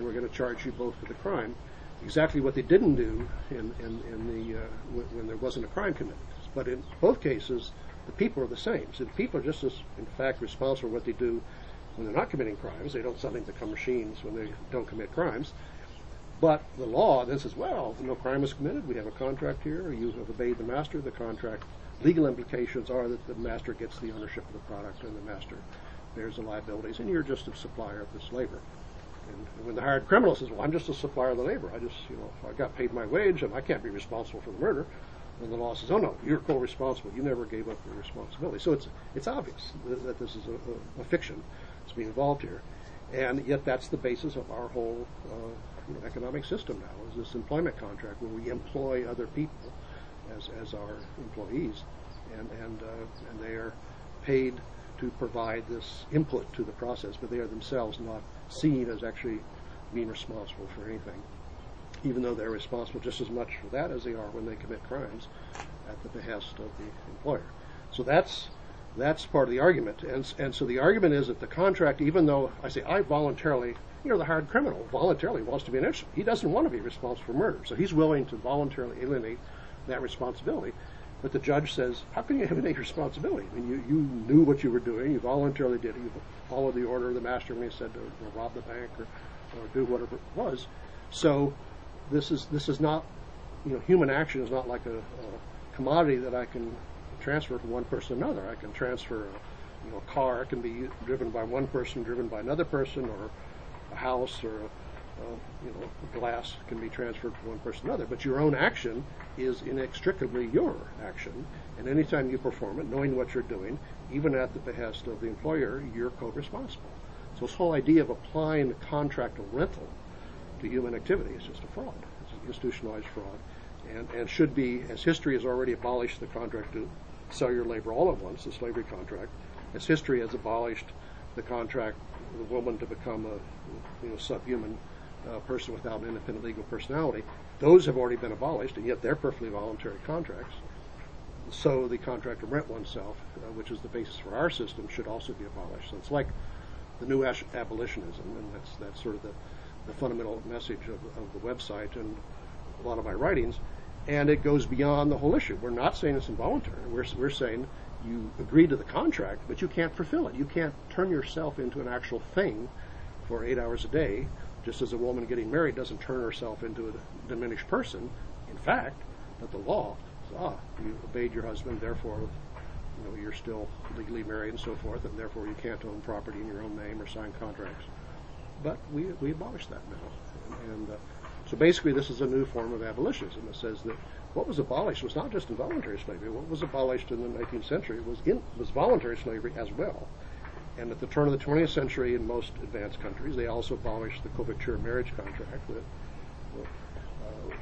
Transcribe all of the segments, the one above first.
and we're going to charge you both for the crime. Exactly what they didn't do when there wasn't a crime committed. But in both cases, the people are the same. So the people are just as, in fact, responsible for what they do when they're not committing crimes. They don't suddenly become machines when they don't commit crimes. But the law then says, well, no crime was committed. We have a contract here. You have obeyed the master. The contract legal implications are that the master gets the ownership of the product and the master bears the liabilities, and you're just a supplier of this labor. And when the hired criminal says, well, I'm just a supplier of the labor. I got paid my wage, and I can't be responsible for the murder. And the law says, oh, no, you're co-responsible. You never gave up your responsibility. So it's obvious that this is a fiction that's being involved here. And yet that's the basis of our whole economic system now, is this employment contract where we employ other people as our employees, and they are paid to provide this input to the process, but they are themselves not seen as actually being responsible for anything, even though they're responsible just as much for that as they are when they commit crimes at the behest of the employer. So that's part of the argument. And so the argument is that the contract, even though I voluntarily, the hired criminal voluntarily wants to be an innocent. He doesn't want to be responsible for murder, so he's willing to voluntarily alienate that responsibility. But the judge says, how can you eliminate responsibility? I mean, you knew what you were doing. You voluntarily did it. You followed the order of the master when he said to rob the bank or do whatever it was. So this is not, human action is not like a commodity that I can transfer from one person to another. I can transfer a car can be driven by one person, driven by another person, or a house or glass can be transferred from one person to another. But your own action is inextricably your action, and anytime you perform it, knowing what you're doing, even at the behest of the employer, you're co-responsible. So this whole idea of applying the contract of rental to human activity is just a fraud. It's an institutionalized fraud, and should be, as history has already abolished the contract to sell your labor all at once, the slavery contract, as history has abolished the contract for the woman to become a subhuman person without an independent legal personality. Those have already been abolished, and yet they're perfectly voluntary contracts. So the contract to rent oneself, which is the basis for our system, should also be abolished. So it's like the new abolitionism, and that's sort of the fundamental message of the website and a lot of my writings. And it goes beyond the whole issue. We're not saying it's involuntary. We're saying you agree to the contract, but you can't fulfill it. You can't turn yourself into an actual thing for 8 hours a day, just as a woman getting married doesn't turn herself into a diminished person. In fact, that the law says, you obeyed your husband, therefore, you're still legally married and so forth, and therefore you can't own property in your own name or sign contracts. But we abolished that now. And so basically this is a new form of abolitionism. It says that what was abolished was not just involuntary slavery. What was abolished in the 19th century was voluntary slavery as well. And at the turn of the 20th century, in most advanced countries, they also abolished the coverture marriage contract, that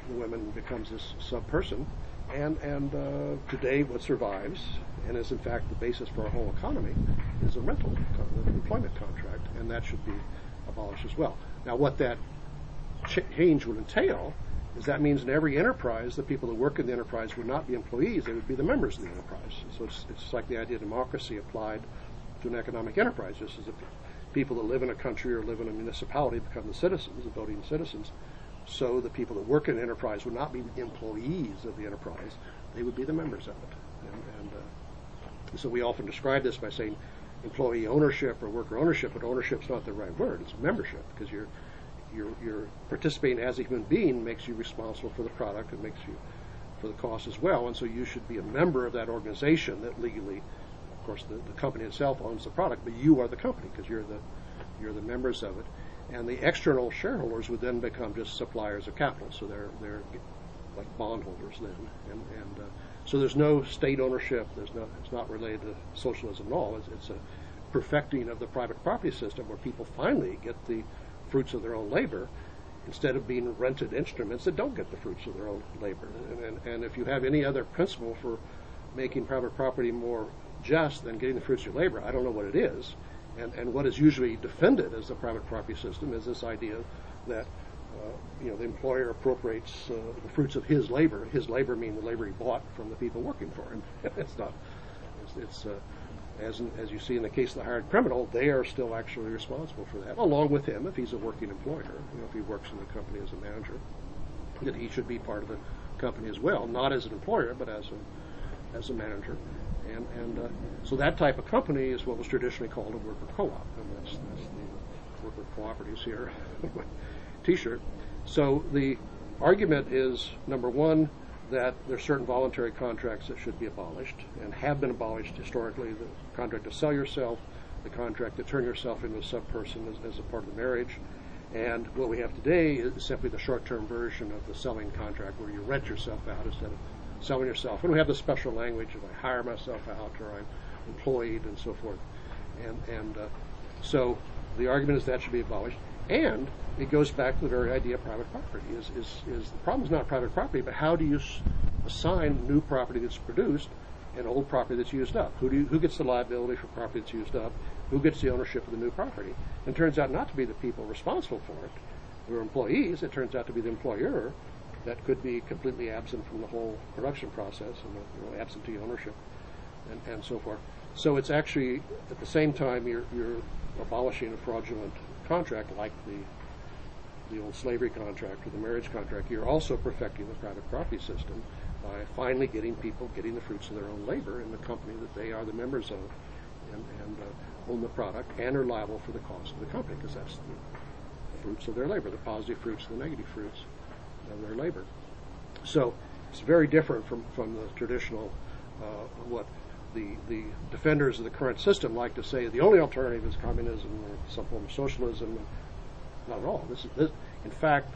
the woman becomes this sub-person. And today what survives, and is in fact the basis for our whole economy, is a rental employment contract, and that should be abolished as well. Now what that change would entail is that means in every enterprise, the people that work in the enterprise would not be employees, they would be the members of the enterprise. So it's like the idea of democracy applied to an economic enterprise, just as if people that live in a country or live in a municipality become the citizens, the voting citizens. So the people that work in an enterprise would not be employees of the enterprise, they would be the members of it. And so we often describe this by saying employee ownership or worker ownership, but ownership's not the right word, it's membership, because you're participating as a human being makes you responsible for the product, and makes you for the cost as well, and so you should be a member of that organization that legally, of course, the company itself owns the product, but you are the company because you're the members of it. And the external shareholders would then become just suppliers of capital, so they're like bondholders then. And so there's no state ownership. It's not related to socialism at all. It's a perfecting of the private property system where people finally get the fruits of their own labor instead of being rented instruments that don't get the fruits of their own labor. And if you have any other principle for making private property more just than getting the fruits of your labor, I don't know what it is. And what is usually defended as the private property system is this idea that the employer appropriates the fruits of his labor. His labor meaning the labor he bought from the people working for him. It's not. It's as you see in the case of the hired criminal, they are still actually responsible for that, along with him if he's a working employer. If he works in the company as a manager, that he should be part of the company as well, not as an employer, but as a manager. And so that type of company is what was traditionally called a worker co-op, and that's the worker cooperatives here, T-shirt. So the argument is, number one, that there are certain voluntary contracts that should be abolished and have been abolished historically. The contract to sell yourself, the contract to turn yourself into a sub-person as a part of the marriage. And what we have today is simply the short-term version of the selling contract where you rent yourself out instead of selling yourself. And we have the special language of I hire myself out or I'm employed and so forth. And so the argument is that should be abolished. And it goes back to the very idea of private property. Is the problem is not private property, but how do you assign new property that's produced and old property that's used up? Who gets the liability for property that's used up? Who gets the ownership of the new property? And it turns out not to be the people responsible for it who are employees. It turns out to be the employer that could be completely absent from the whole production process and absentee ownership and so forth. So it's actually, at the same time, you're abolishing a fraudulent contract like the old slavery contract or the marriage contract. You're also perfecting the private property system by finally getting people getting the fruits of their own labor in the company that they are the members of and own the product and are liable for the cost of the company, because that's the fruits of their labor, the positive fruits and the negative fruits of their labor. So it's very different from the traditional what the defenders of the current system like to say the only alternative is communism or some form of socialism. Not at all. In fact,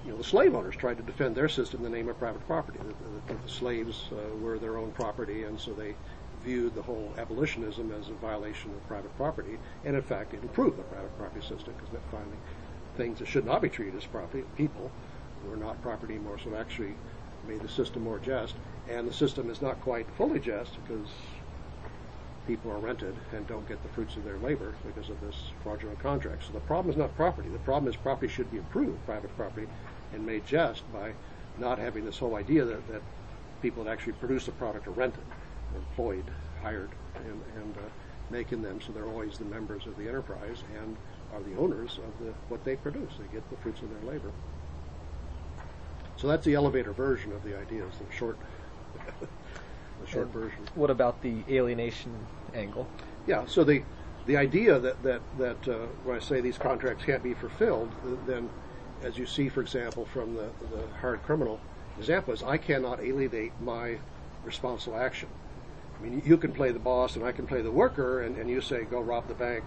the slave owners tried to defend their system in the name of private property. The slaves were their own property, and so they viewed the whole abolitionism as a violation of private property. And in fact, it improved the private property system because that finally things that should not be treated as property, people were not property anymore, so it actually made the system more just. And the system is not quite fully just because people are rented and don't get the fruits of their labor because of this fraudulent contract. So the problem is not property. The problem is property should be improved, private property, and made just by not having this whole idea that people that actually produce a product are rented, or employed, hired, and making them so they're always the members of the enterprise and are the owners of what they produce. They get the fruits of their labor. So that's the elevator version of the ideas, the short version. What about the alienation angle? Yeah, so the idea that when I say these contracts can't be fulfilled, then as you see, for example, from the hired criminal example, is I cannot alienate my responsible action. I mean, you can play the boss and I can play the worker, and you say, go rob the bank,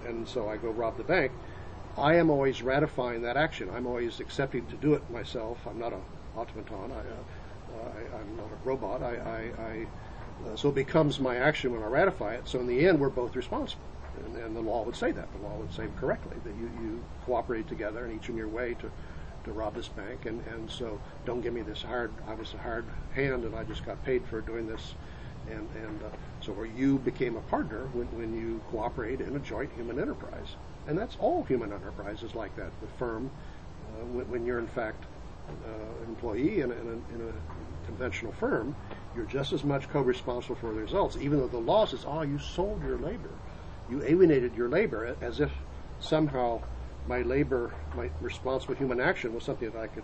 and so I go rob the bank. I am always ratifying that action. I'm always accepting to do it myself. I'm not an automaton. I'm not a robot. So it becomes my action when I ratify it. So in the end, we're both responsible. And the law would say that. The law would say correctly that you cooperate together and each in your way to rob this bank. And so don't give me this I was a hired hand and I just got paid for doing this. And so where you became a partner when you cooperate in a joint human enterprise. And that's all human enterprises like that. The firm, when you're in fact an employee in a conventional firm, you're just as much co-responsible for the results, even though the law says, you sold your labor. You alienated your labor, as if somehow my labor, my responsible human action was something that I could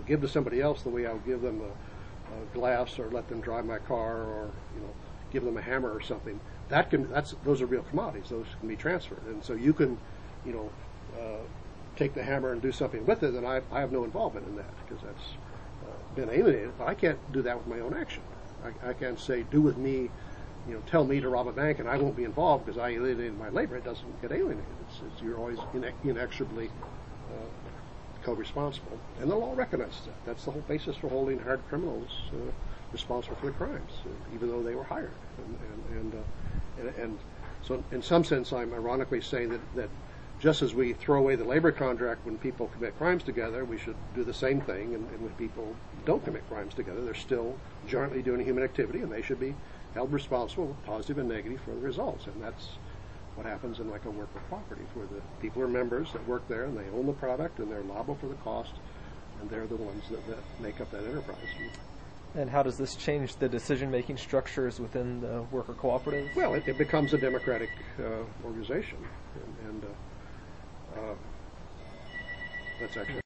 give to somebody else the way I would give them a glass or let them drive my car or give them a hammer or something. Those are real commodities. Those can be transferred. And so you can take the hammer and do something with it, and I have no involvement in that because that's been alienated. But I can't do that with my own action. I can't say, do with me, tell me to rob a bank, and I won't be involved because I alienated my labor. It doesn't get alienated. You're always inexorably co-responsible, and the law recognizes that. That's the whole basis for holding hired criminals responsible for the crimes, even though they were hired. And so, in some sense, I'm ironically saying that just as we throw away the labor contract when people commit crimes together, we should do the same thing. And when people don't commit crimes together, they're still jointly doing a human activity, and they should be held responsible, positive and negative, for the results. And that's what happens in like a worker cooperative, where the people are members that work there, and they own the product, and they're liable for the cost, and they're the ones that make up that enterprise. And how does this change the decision-making structures within the worker cooperative? Well, it becomes a democratic organization, and that's actually